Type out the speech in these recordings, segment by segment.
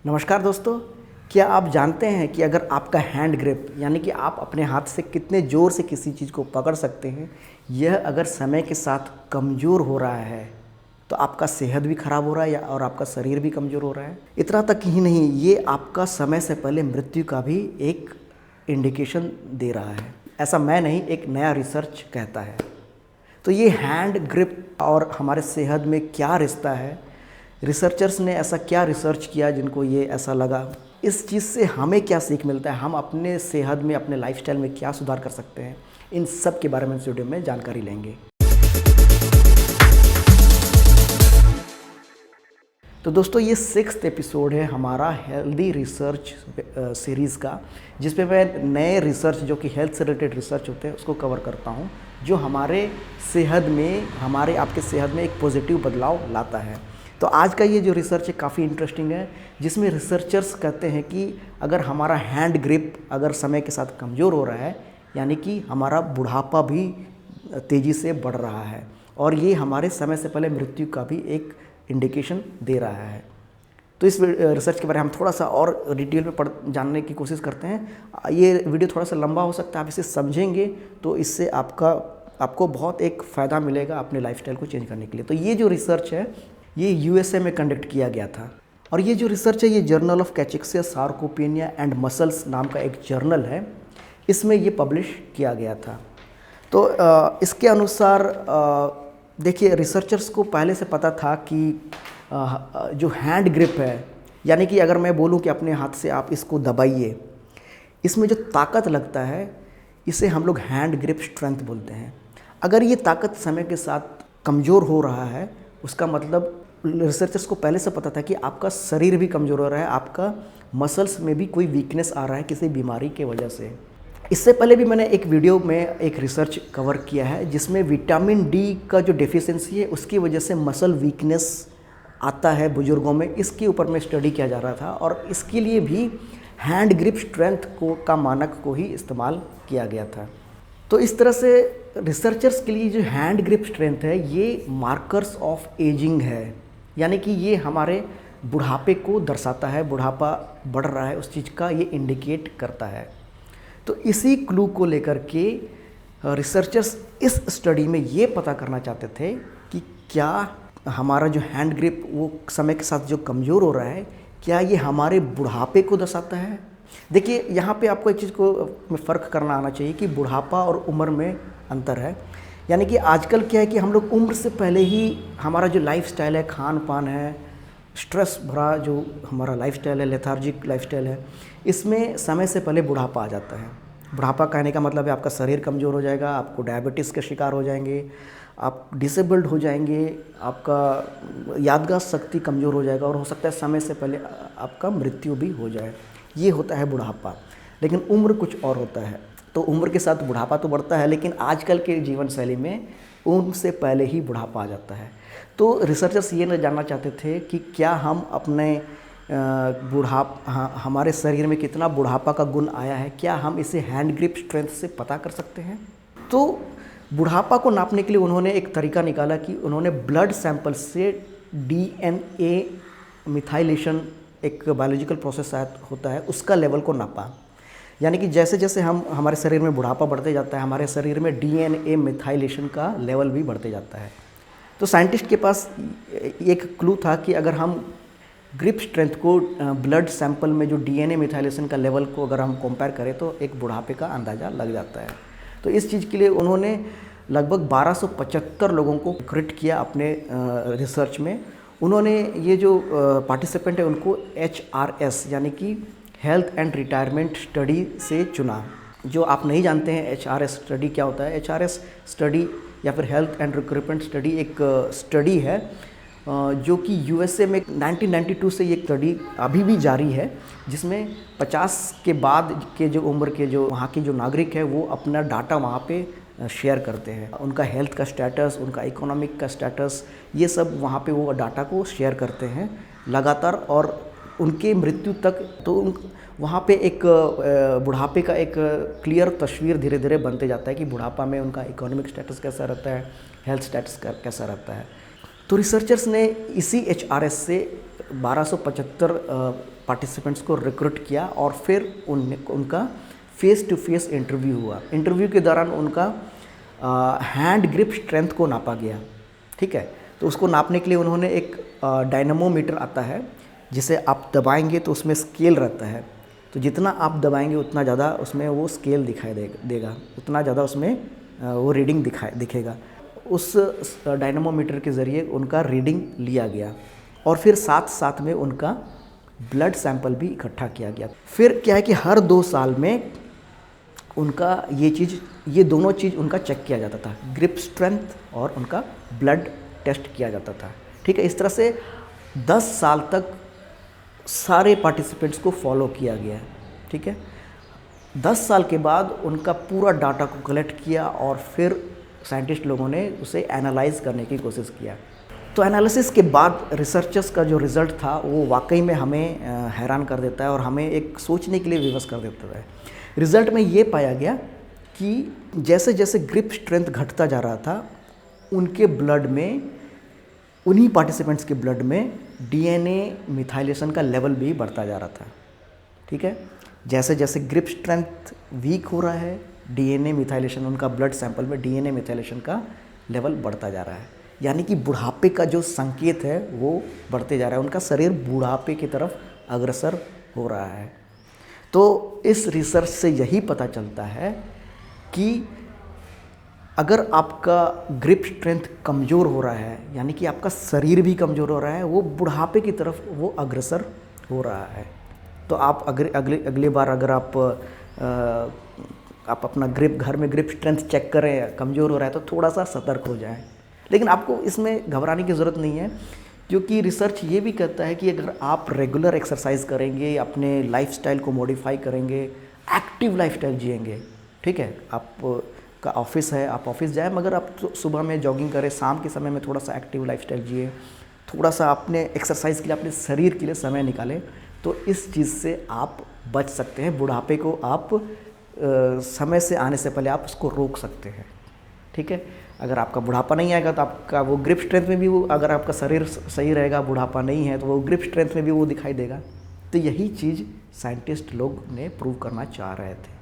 नमस्कार दोस्तों। क्या आप जानते हैं कि अगर आपका हैंड ग्रिप यानी कि आप अपने हाथ से कितने ज़ोर से किसी चीज़ को पकड़ सकते हैं, यह अगर समय के साथ कमज़ोर हो रहा है तो आपका सेहत भी ख़राब हो रहा है और आपका शरीर भी कमज़ोर हो रहा है। इतना तक ही नहीं, ये आपका समय से पहले मृत्यु का भी एक इंडिकेशन दे रहा है। ऐसा मैं नहीं, एक नया रिसर्च कहता है। तो ये हैंड ग्रिप और हमारे सेहत में क्या रिश्ता है, रिसर्चर्स ने ऐसा क्या रिसर्च किया जिनको ये ऐसा लगा, इस चीज़ से हमें क्या सीख मिलता है, हम अपने सेहत में अपने लाइफस्टाइल में क्या सुधार कर सकते हैं, इन सब के बारे में इस वीडियो में जानकारी लेंगे। तो दोस्तों, ये 6th एपिसोड है हमारा हेल्दी रिसर्च सीरीज़ का, जिस पे मैं नए रिसर्च जो कि हेल्थ से रिलेटेड रिसर्च होते हैं उसको कवर करता हूँ, जो हमारे सेहत में, हमारे आपके सेहत में एक पॉजिटिव बदलाव लाता है। तो आज का ये जो रिसर्च है काफ़ी इंटरेस्टिंग है, जिसमें रिसर्चर्स कहते हैं कि अगर हमारा हैंड ग्रिप अगर समय के साथ कमज़ोर हो रहा है, यानी कि हमारा बुढ़ापा भी तेज़ी से बढ़ रहा है और ये हमारे समय से पहले मृत्यु का भी एक इंडिकेशन दे रहा है। तो इस रिसर्च के बारे में हम थोड़ा सा और डिटेल में जानने की कोशिश करते हैं। ये वीडियो थोड़ा सा लंबा हो सकता है, आप इसे समझेंगे तो इससे आपको बहुत एक फ़ायदा मिलेगा अपने लाइफस्टाइल को चेंज करने के लिए। तो ये जो रिसर्च है ये यूएसए में कंडक्ट किया गया था और ये जो रिसर्च है ये journal of cachexia sarcopenia and muscles नाम का एक जर्नल है, इसमें ये पब्लिश किया गया था। तो इसके अनुसार देखिए, रिसर्चर्स को पहले से पता था कि जो हैंड ग्रिप है, यानी कि अगर मैं बोलूं कि अपने हाथ से आप इसको दबाइए, इसमें जो ताकत लगता है इसे हम लोग हैंड ग्रिप स्ट्रेंथ बोलते हैं। अगर ये ताकत समय के साथ कमज़ोर हो रहा है, उसका मतलब रिसर्चर्स को पहले से पता था कि आपका शरीर भी कमज़ोर हो रहा है, आपका मसल्स में भी कोई वीकनेस आ रहा है किसी बीमारी के वजह से। इससे पहले भी मैंने एक वीडियो में एक रिसर्च कवर किया है जिसमें विटामिन डी का जो डेफिशिएंसी है उसकी वजह से मसल वीकनेस आता है बुजुर्गों में, इसके ऊपर में स्टडी किया जा रहा था और इसके लिए भी हैंड ग्रिप स्ट्रेंथ का मानक को ही इस्तेमाल किया गया था। तो इस तरह से रिसर्चर्स के लिए जो हैंड ग्रिप स्ट्रेंथ है ये मार्कर्स ऑफ एजिंग है, यानी कि ये हमारे बुढ़ापे को दर्शाता है, बुढ़ापा बढ़ रहा है उस चीज़ का ये इंडिकेट करता है। तो इसी क्लू को लेकर के रिसर्चर्स इस स्टडी में ये पता करना चाहते थे कि क्या हमारा जो हैंड ग्रिप वो समय के साथ जो कमज़ोर हो रहा है, क्या ये हमारे बुढ़ापे को दर्शाता है। देखिए, यहाँ पे आपको एक चीज़ को में फ़र्क करना आना चाहिए कि बुढ़ापा और उम्र में अंतर है। यानी कि आजकल क्या है कि हम लोग उम्र से पहले ही हमारा जो लाइफस्टाइल है, खान पान है, स्ट्रेस भरा जो हमारा लाइफस्टाइल है, लेथार्जिक लाइफस्टाइल है, इसमें समय से पहले बुढ़ापा आ जाता है। बुढ़ापा कहने का मतलब है आपका शरीर कमज़ोर हो जाएगा, आपको डायबिटीज़ के शिकार हो जाएंगे, आप डिसेबल्ड हो जाएंगे, आपका याददाश्त शक्ति कमज़ोर हो जाएगा और हो सकता है समय से पहले आपका मृत्यु भी हो जाए। ये होता है बुढ़ापा। लेकिन उम्र कुछ और होता है। तो उम्र के साथ बुढ़ापा तो बढ़ता है, लेकिन आजकल के जीवन शैली में उम्र से पहले ही बुढ़ापा आ जाता है। तो रिसर्चर्स ये जानना चाहते थे कि क्या हम अपने हमारे शरीर में कितना बुढ़ापा का गुण आया है, क्या हम इसे हैंड ग्रिप स्ट्रेंथ से पता कर सकते हैं। तो बुढ़ापा को नापने के लिए उन्होंने एक तरीका निकाला कि उन्होंने ब्लड सैंपल से डीएनए मिथाइलेशन, एक बायोलॉजिकल प्रोसेस होता है, उसका लेवल को नापा। यानी कि जैसे जैसे हमारे शरीर में बुढ़ापा बढ़ते जाता है, हमारे शरीर में डीएनए मिथाइलेशन का लेवल भी बढ़ते जाता है। तो साइंटिस्ट के पास एक क्लू था कि अगर हम ग्रिप स्ट्रेंथ को ब्लड सैंपल में जो डीएनए मिथाइलेशन का लेवल को अगर हम कंपेयर करें तो एक बुढ़ापे का अंदाज़ा लग जाता है। तो इस चीज़ के लिए उन्होंने लगभग 1275 लोगों को रिक्रूट किया अपने रिसर्च में। उन्होंने ये जो पार्टिसिपेंट है उनको HRS यानी कि हेल्थ एंड रिटायरमेंट स्टडी से चुना। जो आप नहीं जानते हैं HRS स्टडी क्या होता है, HRS स्टडी या फिर हेल्थ एंड रिक्रूटमेंट स्टडी एक स्टडी है जो कि यूएसए में 1992 से ये स्टडी अभी भी जारी है, जिसमें 50 के बाद के जो उम्र के जो वहाँ के जो नागरिक हैं वो अपना डाटा वहाँ पे शेयर करते हैं। उनका हेल्थ का स्टेटस, उनका इकोनॉमिक का स्टेटस, ये सब वहाँ पे वो डाटा को शेयर करते हैं लगातार और उनके मृत्यु तक। तो वहाँ पे एक बुढ़ापे का एक क्लियर तस्वीर धीरे धीरे बनते जाता है कि बुढ़ापा में उनका इकोनॉमिक स्टेटस कैसा रहता है, हेल्थ स्टेटस कैसा रहता है। तो रिसर्चर्स ने इसी HRS से 1275 पार्टिसिपेंट्स को रिक्रूट किया और फिर उनका फेस टू फेस इंटरव्यू हुआ। इंटरव्यू के दौरान उनका हैंड ग्रिप स्ट्रेंथ को नापा गया, ठीक है। तो उसको नापने के लिए उन्होंने एक डायनामोमीटर आता है जिसे आप दबाएंगे तो उसमें स्केल रहता है, तो जितना आप दबाएंगे उतना ज़्यादा उसमें वो स्केल दिखाई देगा, उतना ज़्यादा उसमें वो रीडिंग दिखेगा। उस डायनामोमीटर के ज़रिए उनका रीडिंग लिया गया और फिर साथ साथ में उनका ब्लड सैंपल भी इकट्ठा किया गया। फिर क्या है कि हर 2 साल में उनका ये दोनों चीज़ उनका चेक किया जाता था, ग्रिप स्ट्रेंथ और उनका ब्लड टेस्ट किया जाता था, ठीक है। इस तरह से 10 साल तक सारे पार्टिसिपेंट्स को फॉलो किया गया है, ठीक है। 10 साल के बाद उनका पूरा डाटा को कलेक्ट किया और फिर साइंटिस्ट लोगों ने उसे एनालाइज करने की कोशिश किया। तो एनालिसिस के बाद रिसर्चर्स का जो रिज़ल्ट था वो वाकई में हमें हैरान कर देता है और हमें एक सोचने के लिए विवश कर देता है। रिज़ल्ट में ये पाया गया कि जैसे जैसे ग्रिप स्ट्रेंथ घटता जा रहा था, उनके ब्लड में, उन्हीं पार्टिसिपेंट्स के ब्लड में डीएनए मिथाइलेशन का लेवल भी बढ़ता जा रहा था, ठीक है। जैसे जैसे ग्रिप स्ट्रेंथ वीक हो रहा है, डीएनए मिथाइलेशन, उनका ब्लड सैंपल में डीएनए मिथाइलेशन का लेवल बढ़ता जा रहा है, यानी कि बुढ़ापे का जो संकेत है वो बढ़ते जा रहा है, उनका शरीर बुढ़ापे की तरफ अग्रसर हो रहा है। तो इस रिसर्च से यही पता चलता है कि अगर आपका ग्रिप स्ट्रेंथ कमज़ोर हो रहा है, यानी कि आपका शरीर भी कमज़ोर हो रहा है, वो बुढ़ापे की तरफ वो अग्रसर हो रहा है। तो आप अगली बार अगर आप अपना घर में ग्रिप स्ट्रेंथ चेक करें, कमज़ोर हो रहा है तो थोड़ा सा सतर्क हो जाएं। लेकिन आपको इसमें घबराने की ज़रूरत नहीं है, क्योंकि रिसर्च ये भी कहता है कि अगर आप रेगुलर एक्सरसाइज करेंगे, अपने लाइफस्टाइल को मॉडिफाई करेंगे, एक्टिव लाइफस्टाइल जिएंगे, ठीक है। आपका ऑफिस है, आप ऑफिस जाएं, मगर आप सुबह में जॉगिंग करें, शाम के समय में थोड़ा सा एक्टिव लाइफस्टाइल जिए, थोड़ा सा अपने एक्सरसाइज के लिए, अपने शरीर के लिए समय निकालें, तो इस चीज़ से आप बच सकते हैं। बुढ़ापे को आप समय से आने से पहले आप उसको रोक सकते हैं, ठीक है। अगर आपका बुढ़ापा नहीं आएगा तो आपका वो ग्रिप स्ट्रेंथ में भी वो, अगर आपका शरीर सही रहेगा, बुढ़ापा नहीं है, तो वो ग्रिप स्ट्रेंथ में भी वो दिखाई देगा। तो यही चीज़ साइंटिस्ट लोग ने प्रूव करना चाह रहे थे।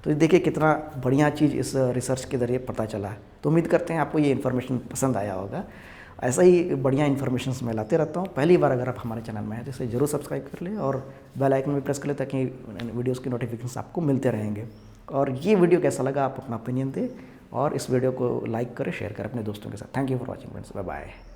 तो देखिए कितना बढ़िया चीज़ इस रिसर्च के ज़रिए पता चला है। तो उम्मीद करते हैं आपको ये इन्फॉर्मेशन पसंद आया होगा। ऐसा ही बढ़िया इन्फॉर्मेशन मैं लाते रहता हूँ। पहली बार अगर आप हमारे चैनल में हैं तो इसे ज़रूर सब्सक्राइब कर लें और बेल आइकन भी प्रेस कर लें, ताकि वीडियोज़ की नोटिफिकेशन आपको मिलते रहेंगे। और ये वीडियो कैसा लगा आप अपना ओपिनियन दें और इस वीडियो को लाइक करें, शेयर करें अपने दोस्तों के साथ। Thank you for watching friends, bye bye.